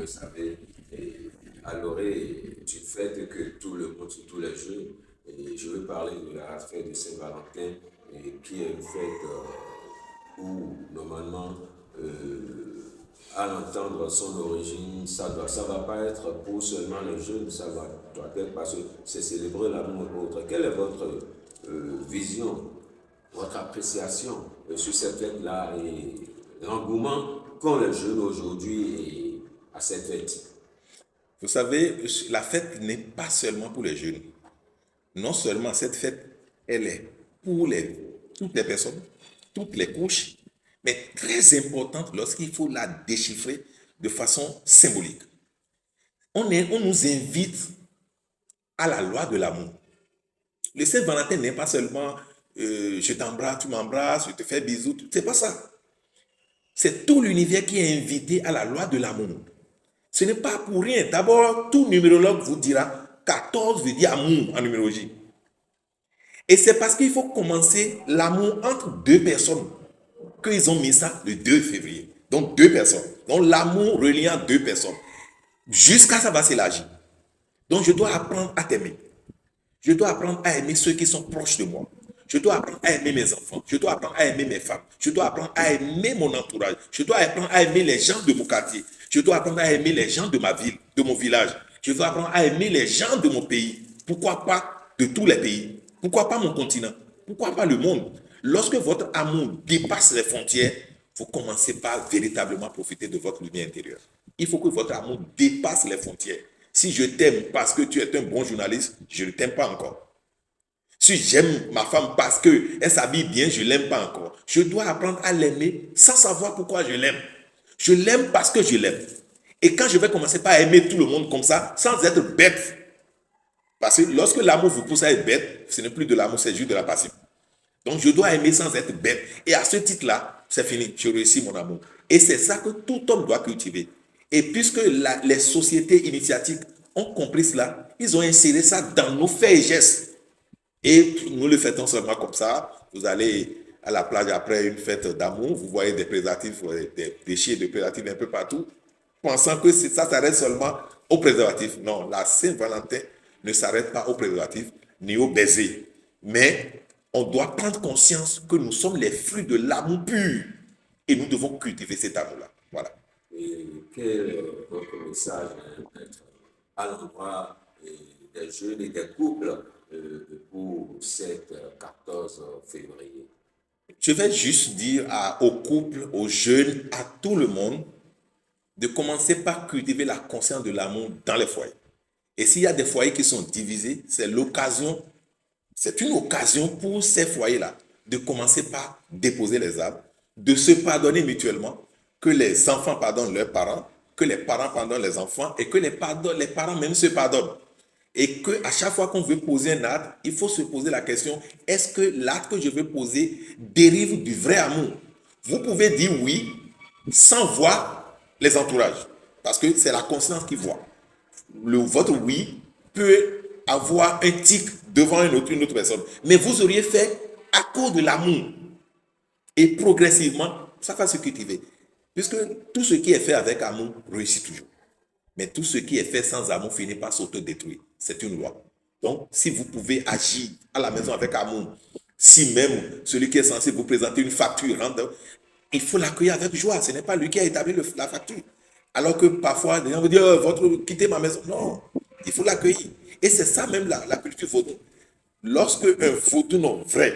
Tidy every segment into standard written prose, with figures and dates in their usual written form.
le savez, à l'orée du fait que tout le monde, surtout les jeunes, et je veux parler de la fête de Saint-Valentin, qui est une fête où normalement, à l'entendre son origine, ça va pas être pour seulement les jeunes, doit être parce que c'est célébrer l'amour et autres. Quelle est votre vision, votre appréciation sur cette fête-là et l'engouement qu'ont les jeunes aujourd'hui à cette fête? Vous savez, la fête n'est pas seulement pour les jeunes. Non seulement cette fête, elle est pour toutes les personnes, toutes les couches, mais très importante lorsqu'il faut la déchiffrer de façon symbolique. On nous invite à la loi de l'amour. Le Saint-Valentin n'est pas seulement je t'embrasse, tu m'embrasses, je te fais bisous, c'est pas ça. C'est tout l'univers qui est invité à la loi de l'amour. Ce n'est pas pour rien. D'abord, tout numérologue vous dira 14 veut dire amour en numérologie. Et c'est parce qu'il faut commencer l'amour entre deux personnes qu'ils ont mis ça le 2 février. Donc deux personnes. Donc l'amour reliant deux personnes. Jusqu'à ça va s'élargir. Donc je dois apprendre à t'aimer. Je dois apprendre à aimer ceux qui sont proches de moi. Je dois apprendre à aimer mes enfants. Je dois apprendre à aimer mes femmes. Je dois apprendre à aimer mon entourage. Je dois apprendre à aimer les gens de mon quartier. Je dois apprendre à aimer les gens de ma ville, de mon village. Je dois apprendre à aimer les gens de mon pays. Pourquoi pas de tous les pays? Pourquoi pas mon continent? Pourquoi pas le monde? Lorsque votre amour dépasse les frontières, vous commencez par véritablement profiter de votre lumière intérieure. Il faut que votre amour dépasse les frontières. Si je t'aime parce que tu es un bon journaliste, je ne t'aime pas encore. Si j'aime ma femme parce qu'elle s'habille bien, je ne l'aime pas encore. Je dois apprendre à l'aimer sans savoir pourquoi je l'aime. Je l'aime parce que je l'aime. Et quand je vais commencer par aimer tout le monde comme ça, sans être bête, parce que lorsque l'amour vous pousse à être bête, ce n'est plus de l'amour, c'est juste de la passion. Donc je dois aimer sans être bête. Et à ce titre-là, c'est fini, je réussis mon amour. Et c'est ça que tout homme doit cultiver. Et puisque les sociétés initiatiques ont compris cela, ils ont inséré ça dans nos faits et gestes. Et nous le faisons seulement comme ça. Vous allez à la plage après une fête d'amour, vous voyez des préservatifs, des déchets de préservatifs un peu partout, pensant que ça s'arrête seulement aux préservatifs. Non, la Saint-Valentin ne s'arrête pas aux préservatifs ni aux baisers. Mais on doit prendre conscience que nous sommes les fruits de l'amour pur. Et nous devons cultiver cet amour-là. Voilà. Et quel est votre message à l'endroit des jeunes et des couples pour cette 14 février? Je vais juste dire aux couples, aux jeunes, à tout le monde, de commencer par cultiver la conscience de l'amour dans les foyers. Et s'il y a des foyers qui sont divisés, c'est une occasion pour ces foyers-là de commencer par déposer les armes, de se pardonner mutuellement, que les enfants pardonnent leurs parents, que les parents pardonnent les enfants et que les parents même se pardonnent. Et qu'à chaque fois qu'on veut poser un acte, il faut se poser la question, est-ce que l'acte que je veux poser dérive du vrai amour? Vous pouvez dire oui sans voir les entourages, parce que c'est la conscience qui voit. Votre oui peut avoir un tic devant une autre personne, mais vous auriez fait à cause de l'amour. Et progressivement, ça va se cultiver. Puisque tout ce qui est fait avec amour réussit toujours. Mais tout ce qui est fait sans amour finit par s'autodétruire. C'est une loi. Donc, si vous pouvez agir à la maison avec amour, si même celui qui est censé vous présenter une facture rentre, il faut l'accueillir avec joie. Ce n'est pas lui qui a établi la facture. Alors que parfois, les gens vous disent, quittez ma maison. Non, il faut l'accueillir. Et c'est ça même la culture vaudou. Lorsque un vaudou vrai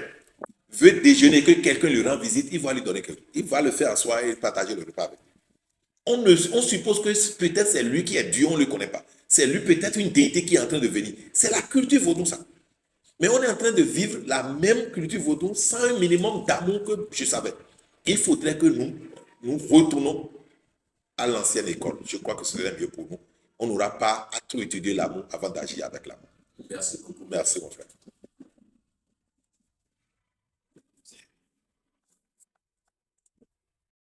veut déjeuner, que quelqu'un lui rend visite, il va lui donner quelque chose. Il va le faire asseoir et partager le repas avec lui. On suppose que peut-être c'est lui qui est Dieu, on ne le connaît pas. C'est lui peut-être une déité qui est en train de venir. C'est la culture vaudou, ça. Mais on est en train de vivre la même culture vaudou sans un minimum d'amour que je savais. Il faudrait que nous retournons à l'ancienne école. Je crois que ce serait mieux pour nous. On n'aura pas à trop étudier l'amour avant d'agir avec l'amour. Merci beaucoup. Merci, mon frère.